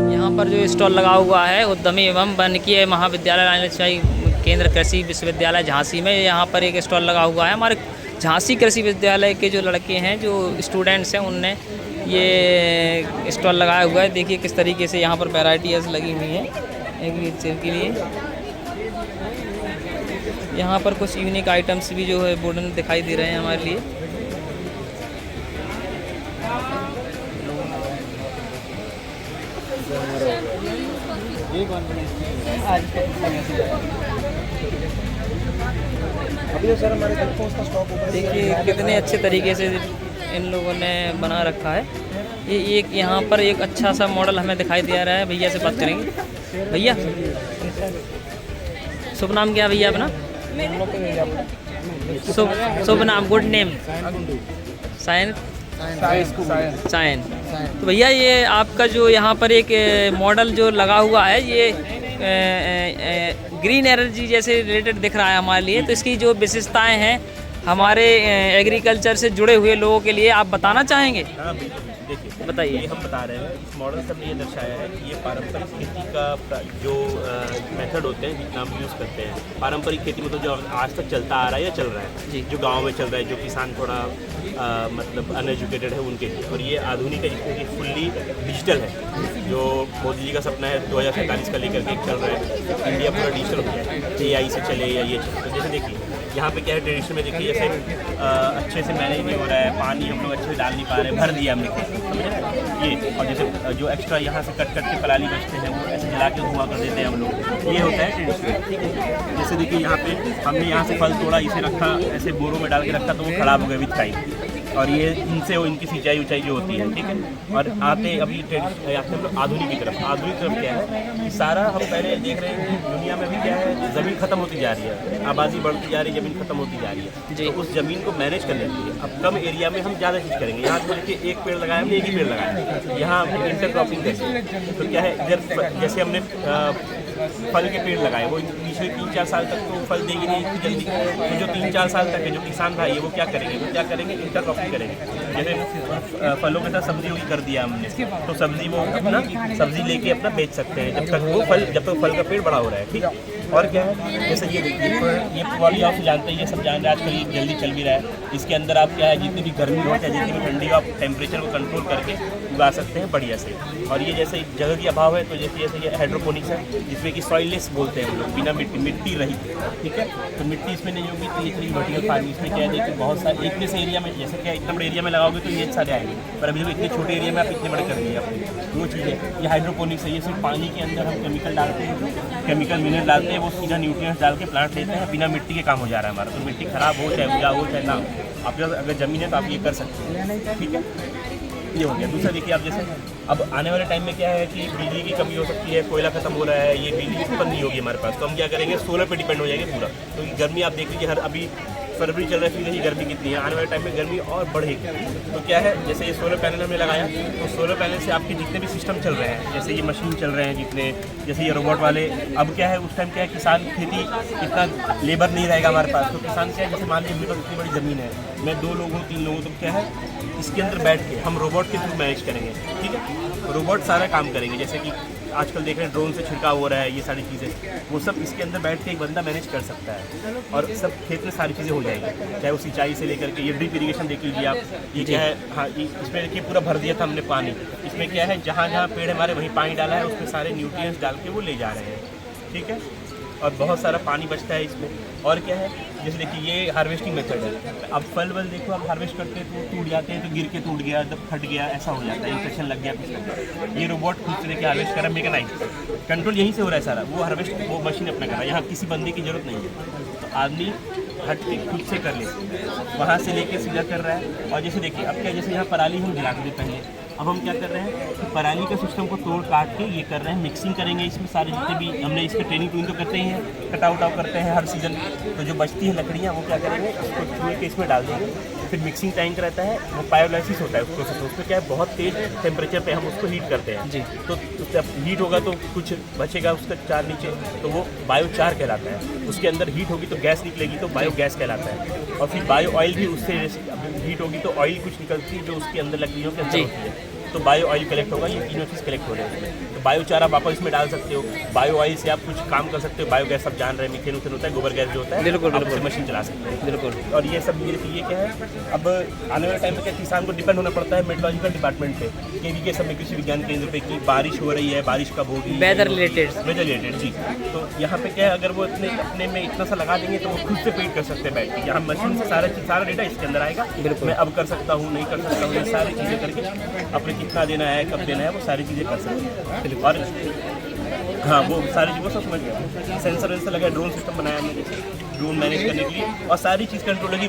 यहाँ पर जो स्टॉल लगा हुआ है उद्यमी एवं वानिकी महाविद्यालय राजशाही केंद्र कृषि विश्वविद्यालय झांसी में, यहाँ पर एक स्टॉल लगा हुआ है। हमारे झांसी कृषि विश्वविद्यालय के जो लड़के हैं, जो स्टूडेंट्स हैं, उनने ये स्टॉल लगाया हुआ है। देखिए किस तरीके से यहाँ पर वैराइटीज लगी हुई हैं एग्रीकल्चर के लिए। यहाँ पर कुछ यूनिक आइटम्स भी जो है बोर्ड में दिखाई दे रहे हैं हमारे लिए। देखिए कितने अच्छे तरीके से इन लोगों ने बना रखा है। ये एक यहाँ पर एक अच्छा सा मॉडल हमें दिखाई दे रहा है। भैया से बात करेंगे। भैया शुभ नाम क्या है भैया अपना? शुभ नाम, गुड नेम? सायन। सायन। तो भैया ये आपका जो यहाँ पर एक मॉडल जो लगा हुआ है, ये ग्रीन एनर्जी जैसे रिलेटेड दिख रहा है हमारे लिए। तो इसकी जो विशेषताएं हैं हमारे एग्रीकल्चर से जुड़े हुए लोगों के लिए आप बताना चाहेंगे? हाँ बिल्कुल, देखिए बताइए। ये हम बता रहे हैं, इस मॉडल से हमने ये दर्शाया है कि ये पारंपरिक खेती का जो मेथड होते हैं, जितना हम यूज़ करते हैं पारंपरिक खेती में, तो जो आज तक चलता आ रहा है या चल रहा है जी, जो गांव में चल रहा है, जो किसान थोड़ा मतलब अनएजुकेटेड है उनके लिए। और ये आधुनिक है जिसमें कि फुल्ली डिजिटल है, जो मोदी जी का सपना है 2047 का लेकर के चल रहा है, इंडिया पूरा डिजिटल हो जाए, AI से चले या ये चले। तो जैसे देखिए यहाँ पे क्या है, ट्रेडिशन में देखिए जैसे अच्छे से मैनेज नहीं हो रहा है, पानी हम लोग अच्छे से डाल नहीं पा रहे, भर दिया हमने खेत, समझ रहे हैं ये। और जैसे जो एक्स्ट्रा यहाँ से कट के पराली बचते हैं वो ऐसे जला के धुआं कर देते हैं हम लोग, ये होता है ट्रेडिशन, ठीक है। जैसे देखिए यहाँ पे हमने यहाँ से फल तोड़ा, इसे रखा, ऐसे बोरों में डाल के रखा, तो वो खराब हो गया विद टाइम। और ये इनसे वो इनकी सिंचाई उचाई जो होती है, ठीक है। और आते अभी आते हम लोग आधुनिक की तरफ। आधुनिक तरफ क्या है कि सारा हम पहले देख रहे हैं कि दुनिया में भी क्या है, ज़मीन खत्म होती जा रही है, आबादी बढ़ती जा रही है, ज़मीन खत्म होती जा रही है। तो उस ज़मीन को मैनेज करने के लिए अब कम एरिया में हम ज़्यादा चीज़ करेंगे। यहाँ तो देखिए एक पेड़ लगाया, हमने एक ही पेड़ लगाया, यहाँ हमने इंटरक्रॉपिंग करेंगे। तो क्या है, इधर जैसे हमने फल के पेड़ लगाए, वो पिछले 3-4 साल तक तो फल देगी नहीं इतनी जल्दी। तो जो 3-4 साल तक है, जो किसान भाई है वो क्या करेंगे, इंटरक्रॉपिंग करेंगे। जैसे फलों के साथ सब्जी भी कर दिया हमने, तो सब्जी वो अपना सब्जी लेके अपना बेच सकते हैं जब तक फल का पेड़ बड़ा हो रहा है, ठीक है। और क्या है, जैसे ये देखिए, ये पॉली हाउस जानते हैं, ये सब जान रहे हैं आजकल, ये जल्दी चल भी रहा है। इसके अंदर आप क्या है, जितनी भी गर्मी हो चाहे जितनी भी ठंडी हो, आप टेम्परेचर को कंट्रोल करके उगा सकते हैं बढ़िया से। और ये जैसे जगह की अभाव है, तो जैसे ये हाइड्रोपोनिक्स है, जिसमें कि सॉइललेस बोलते हैं हम लोग, बिना मिट्टी रहित, ठीक है। तो मिट्टी इसमें नहीं होगी, तो ये थोड़ी वर्टिकल फार्मिंग। इसमें क्या है, देखिए बहुत सारे एक जैसे एरिया में, जैसे क्या इतना बड़े एरिया में लगाओगे तो ये सारे आएंगे, पर अभी इतने छोटे एरिया में आप इतने बड़े कर दिए आपने। वो चीज़ है, ये हाइड्रोपोनिक्स है। ये सिर्फ पानी के अंदर हम केमिकल डालते हैं, केमिकल मिनरल डालते हैं, वो सीधा न्यूट्रिएंट्स डाल के प्लांट लेते हैं, बिना मिट्टी के काम हो जा रहा है हमारा। तो मिट्टी खराब हो चाहे उपजाऊ हो चाहे ना, आपके पास अगर ज़मीन है तो आप ये कर सकते हैं, ठीक है। ये हो गया। दूसरा देखिए, आप जैसे अब आने वाले टाइम में क्या है कि बिजली की कमी हो सकती है, कोयला खत्म हो रहा है, ये बिजली उत्पन्न नहीं होगी हमारे पास, तो हम क्या करेंगे, सोलर पे डिपेंड हो जाएंगे पूरा। क्योंकि गर्मी आप देख लीजिए, हर अभी फरवरी चल रहा है, फिर ही गर्मी कितनी है, आने वाले टाइम में गर्मी और बढ़ेगी। तो क्या है, जैसे ये सोलर पैनल हमने लगाया, तो सोलर पैनल से आपके जितने भी सिस्टम चल रहे हैं, जैसे ये मशीन चल रहे हैं जितने, जैसे ये रोबोट वाले, अब क्या है उस टाइम क्या है, किसान खेती इतना लेबर नहीं रहेगा हमारे पास, तो किसान क्या है, जैसे मान लीजिए मेरे पास इतनी बड़ी ज़मीन है, मैं 2 लोग हूँ 3 लोग हूँ, तो क्या है इसके अंदर बैठ के हम रोबोट के थ्रू मैनेज करेंगे, ठीक है। रोबोट सारा काम करेंगे, जैसे कि आजकल देख रहे हैं ड्रोन से छिड़काव हो रहा है, ये सारी चीज़ें, वो सब इसके अंदर बैठ के एक बंदा मैनेज कर सकता है, और सब खेत में सारी चीज़ें हो जाएंगी, चाहे वो सिंचाई से लेकर के, ये ड्रिप इरीगेशन देख लीजिए आप, ये क्या है, हाँ इसमें देखिए पूरा भर दिया था हमने पानी। इसमें क्या है, जहाँ जहाँ पेड़ हमारे वहीं पानी डाला है, उसमें सारे न्यूट्रिएंट्स डाल के वो ले जा रहे हैं, ठीक है। और बहुत सारा पानी बचता है इसमें। और क्या है, जैसे देखिए ये हार्वेस्टिंग मेथड है। अब फल वल देखो, आप हार्वेस्ट करते हैं तो टूट जाते हैं, तो गिर के टूट गया, जब फट गया, ऐसा हो जाता है, इन्फेक्शन लग गया कुछ। ये रोबोट खुद से लेके हार्वेस्ट कर रहा है, मेकेनाइज्ड कंट्रोल यहीं से हो रहा है सारा, वो हार्वेस्ट वो मशीन अपना कर रहा है, यहाँ किसी बंदे की जरूरत नहीं है। तो आदमी हट के खुद से कर ले, वहाँ से लेके सीधा कर रहा है। और जैसे देखिए अब क्या, जैसे यहाँ पराली हम जलाते थे पहले, अब हम क्या कर रहे हैं कि पराली का सिस्टम को तोड़ काट के ये कर रहे हैं, मिक्सिंग करेंगे इसमें सारे जितने भी, हमने इस पर ट्रेनिंग तो करते ही हैं, कटाव उटाव करते हैं हर सीजन। तो जो बचती है लकड़ियाँ वो क्या करेंगे, उसको छुए के इसमें डाल देंगे। फिर मिक्सिंग टैंक रहता है, वो पायोलाइसिस होता है उस प्रोसेस में, उसमें क्या है बहुत तेज़ टेम्परेचर पे हम उसको हीट करते हैं जी। तो जब हीट होगा तो कुछ बचेगा उसका चार नीचे, तो वो बायोचार कहलाता है। उसके अंदर हीट होगी तो गैस निकलेगी, तो बायोगैस कहलाता है। और फिर बायो ऑयल भी उससे हीट होगी तो ऑयल कुछ निकलती है जो उसके अंदर लकड़ियों के अंदर होती है। तो बायो ऑयल कलेक्ट होगा, ये तीनों चीज़ कलेक्ट हो रहे हैं उसमें। तो बायो चारा आप वापस इसमें डाल सकते हो, बायो ऑयल से आप कुछ काम कर सकते हो, बायो गैस आप जान रहे हैं, मीथेन उथेन होता है, गोबर गैस जो होता है, बिल्कुल, आप बिल्कुल। उससे मशीन चला सकते हैं। बिल्कुल। और ये सब ये क्या है, अब आने वाले टाइम में क्या किसान को डिपेंड होना पड़ता है मेट्रोलॉजिकल डिपार्टमेंट पे, केवी सब में कृषि विज्ञान केंद्र पे कि बारिश हो रही है, बारिश कब होगी, वेदर रिलेटेड। वेदर रिलेटेड जी। तो यहाँ पे क्या है, अगर वो अपने में इतना सा लगा देंगे तो वो खुद से पेड कर सकते हैं बैठ के, यहाँ मशीन से सारा डेटा इसके अंदर आएगा। बिल्कुल। मैं अब कर सकता हूँ, नहीं कर सकता हूँ, ये सारी चीज़ें करके अपने कितना देना है, कब देना है, वो सारी चीज़ें कर सकते हैं। और हाँ, वो सारी चीज़ों सब समझ गया। सेंसर वेंसर लगा, ड्रोन सिस्टम बनाया हमने, ड्रोन मैनेज करने के लिए, और सारी चीज़ कंट्रोल होगी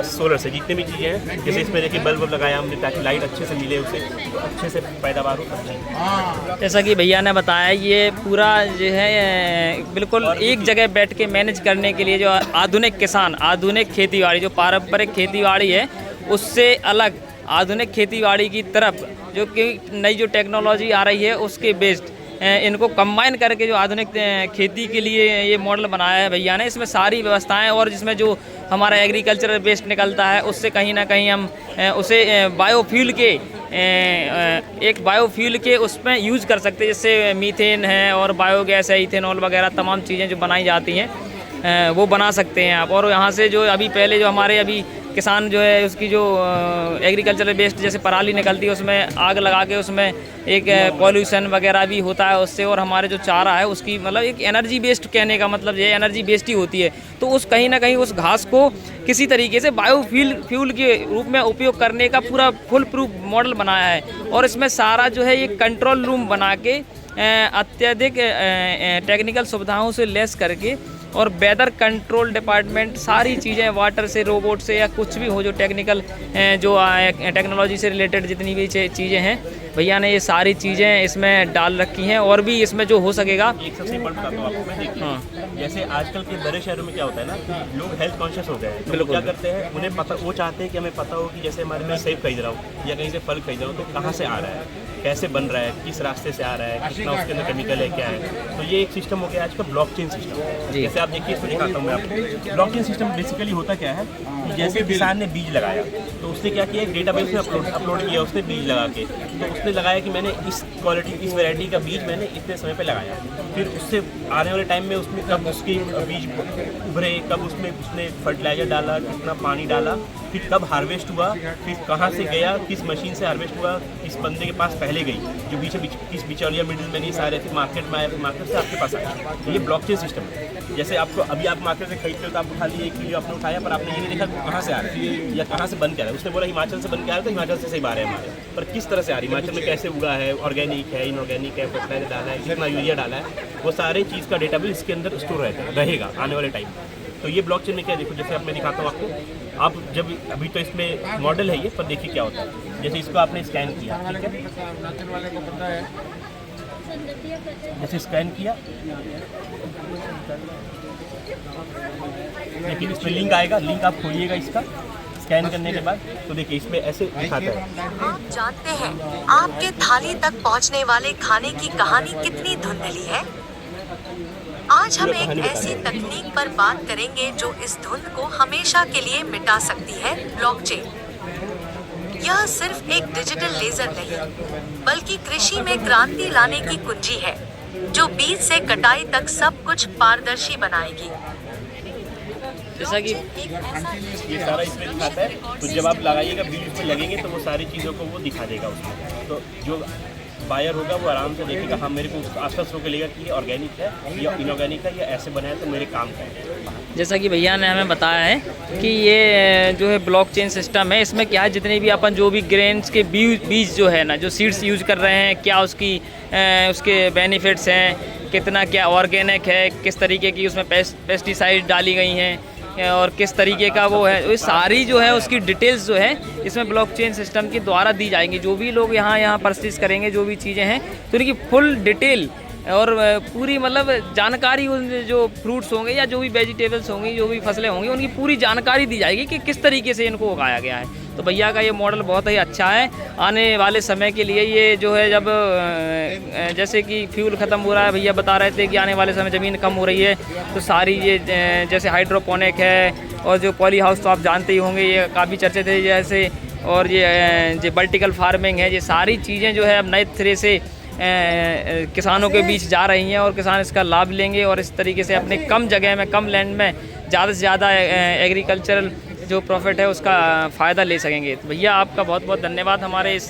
सोलर से। जितने भी चीज़ें हैं, जैसे इसमें देखिए बल्ब लगाया हमने ताकि लाइट अच्छे से मिले, उसे तो अच्छे से पैदावार हो सकती है। जैसा कि भैया ने बताया, ये पूरा जो है बिल्कुल एक जगह बैठ के मैनेज करने के लिए, जो आधुनिक किसान, आधुनिक खेतीबाड़ी, जो पारंपरिक खेतीबाड़ी है उससे अलग आधुनिक खेतीबाड़ी की तरफ जो कि नई जो टेक्नोलॉजी आ रही है उसके बेस्ड इनको कंबाइन करके जो आधुनिक खेती के लिए ये मॉडल बनाया है भैया ने। इसमें सारी व्यवस्थाएं, और जिसमें जो हमारा एग्रीकल्चरल वेस्ट निकलता है उससे कहीं ना कहीं हम उसे बायोफ्यूल के एक बायोफ्यूल के उसमें यूज़ कर सकते हैं, जैसे मीथेन है और बायोगैस है, इथेनॉल वगैरह तमाम चीज़ें जो बनाई जाती हैं वो बना सकते हैं आप। और यहाँ से जो अभी पहले जो हमारे अभी किसान जो है उसकी जो एग्रीकल्चरल वेस्ट जैसे पराली निकलती है उसमें आग लगा के उसमें एक पॉल्यूशन वगैरह भी होता है उससे, और हमारे जो चारा है उसकी मतलब एक एनर्जी बेस्ड, कहने का मतलब ये एनर्जी बेस्ड ही होती है। तो उस कहीं ना कहीं उस घास को किसी तरीके से फ्यूल के रूप में उपयोग करने का पूरा फुल प्रूफ मॉडल बनाया है। और इसमें सारा जो है ये कंट्रोल रूम बना के अत्यधिक टेक्निकल सुविधाओं से लेस करके, और वेदर कंट्रोल डिपार्टमेंट, सारी चीज़ें वाटर से, रोबोट से, या कुछ भी हो जो टेक्निकल जो टेक्नोलॉजी से रिलेटेड जितनी भी चीज़ें हैं भैया ने ये सारी चीज़ें इसमें डाल रखी हैं। और भी इसमें जो हो सकेगा, एक सबसे बड़ा बताता हूँ आपको मैं, देखिए हाँ। जैसे आजकल के बड़े शहरों में क्या होता है ना, लोग हेल्थ कॉन्शियस हो गए हैं, तो वो बिल्कुल। क्या करते हैं, उन्हें पता, वो चाहते हैं कि हमें पता हो कि जैसे हमारे मैं सेब खरीद रहा हूँ या कहीं से फल खरीद रहा हूँ तो कहाँ से आ रहा है, कैसे बन रहा है, किस रास्ते से आ रहा है, कितना उसके अंदर केमिकल है, क्या है। तो ये एक सिस्टम हो गया आज का ब्लॉकचेन सिस्टम। जी। जैसे आप देखिए, इसमें दिखाता हूँ मैं आपको। ब्लॉकचेन सिस्टम बेसिकली होता क्या है कि जैसे किसान ने बीज लगाया तो उसने क्या किया, एक डेटाबेस में अपलोड किया उसने बीज लगा के, तो उसने लगाया कि मैंने इस क्वालिटी, इस वैरायटी का बीज मैंने इतने समय पे लगाया। फिर उससे आने वाले टाइम में उसमें कब उसकी बीज उभरे, कब उसमें उसने फर्टिलाइजर डाला, कितना पानी डाला, फिर कब हार्वेस्ट हुआ, फिर कहाँ से गया, किस मशीन से हार्वेस्ट हुआ, किस बंदे के पास पहले गई, जो किस बिचौलिया मिडिल मैन, ये सारे फिर मार्केट में आया, फिर मार्केट से आपके पास आया। तो ये ब्लॉकचेन सिस्टम है। जैसे आपको अभी आप मार्केट से खरीदते हो तो आपको खाली एक किलो आपने उठाया, पर आपने ये नहीं देखा कहाँ से आ रहा है या कहाँ से बन के आ रहा है। उसने बोला हिमाचल से बन के आ रहा है तो हिमाचल से सही आ रहा है हमारे, पर किस तरह से आ रही है, हिमाचल में कैसे उगा है, ऑर्गेनिक है, इनऑर्गेनिक है, फर्टिलाइजर डाला है, कितना यूरिया डाला है, वो सारे चीज़ का डेटाबेस इसके अंदर स्टोर रहेगा आने वाले टाइम में। तो ये ब्लॉकचेन में क्या, देखो जैसे अब मैं दिखाता हूँ आपको, आप जब अभी तो इसमें मॉडल है ये, पर देखिए क्या होता है। जैसे इसको आपने स्कैन किया, ठीक है, जैसे स्कैन किया, लेकिन इसमें लिंक आएगा, लिंक आप खोलिएगा इसका स्कैन करने के बाद, तो देखिए इसमें ऐसे दिखाता है। आप जानते हैं आपके थाली तक पहुंचने वाले खाने की कहानी कितनी धुंधली है? आज हम एक ऐसी तकनीक पर बात करेंगे जो इस धुंध को हमेशा के लिए मिटा सकती है, ब्लॉकचेन। यह सिर्फ एक डिजिटल लेजर नहीं, बल्कि कृषि में क्रांति लाने की कुंजी है, जो बीज से कटाई तक सब कुछ पारदर्शी बनाएगी। जैसा कि ये सारा इसमें दिखाता है, तो जब आप लगाइएगा बीज इसमें लगेंगे तो वो सारी चीज़ों को वो दिखा देगा उसमें। तो जो बायर होगा वो आराम से देखेगा, हाँ मेरे को आश्वस्त होकर लेगा कि ये ऑर्गेनिक है या इनऑर्गेनिक है या ऐसे बना है तो मेरे काम का है। जैसा कि भैया ने हमें बताया है कि ये जो है ब्लॉकचेन सिस्टम है, इसमें क्या है, जितने भी अपन जो भी ग्रेन्स के बीज जो है ना, जो सीड्स यूज़ कर रहे हैं, क्या उसके बेनिफिट्स हैं, कितना क्या ऑर्गेनिक है, किस तरीके की उसमें पेस्टिसाइड डाली गई हैं, और किस तरीके का वो है, ये सारी जो है उसकी डिटेल्स जो है इसमें ब्लॉकचेन सिस्टम के द्वारा दी जाएंगी। जो भी लोग यहाँ परचेज करेंगे, जो भी चीज़ें हैं, तो उनकी फुल डिटेल और पूरी मतलब जानकारी, उन जो फ्रूट्स होंगे या जो भी वेजिटेबल्स होंगी, जो भी फसलें होंगी, उनकी पूरी जानकारी दी जाएगी कि किस तरीके से इनको उगाया गया है। तो भैया का ये मॉडल बहुत ही अच्छा है। आने वाले समय के लिए ये जो है, जब जैसे कि फ्यूल ख़त्म हो रहा है, भैया बता रहे थे कि आने वाले समय ज़मीन कम हो रही है, तो सारी ये जैसे हाइड्रोपोनिक है और जो पॉली हाउस तो आप जानते ही होंगे, ये काफ़ी चर्चे थे, जैसे और ये वर्टिकल फार्मिंग है, ये सारी चीज़ें जो है अब नए सिरे से किसानों के बीच जा रही हैं और किसान इसका लाभ लेंगे और इस तरीके से अपने कम जगह में, कम लैंड में ज़्यादा से ज़्यादा एग्रीकल्चरल जो प्रॉफिट है उसका फ़ायदा ले सकेंगे। तो भैया आपका बहुत बहुत धन्यवाद हमारे इस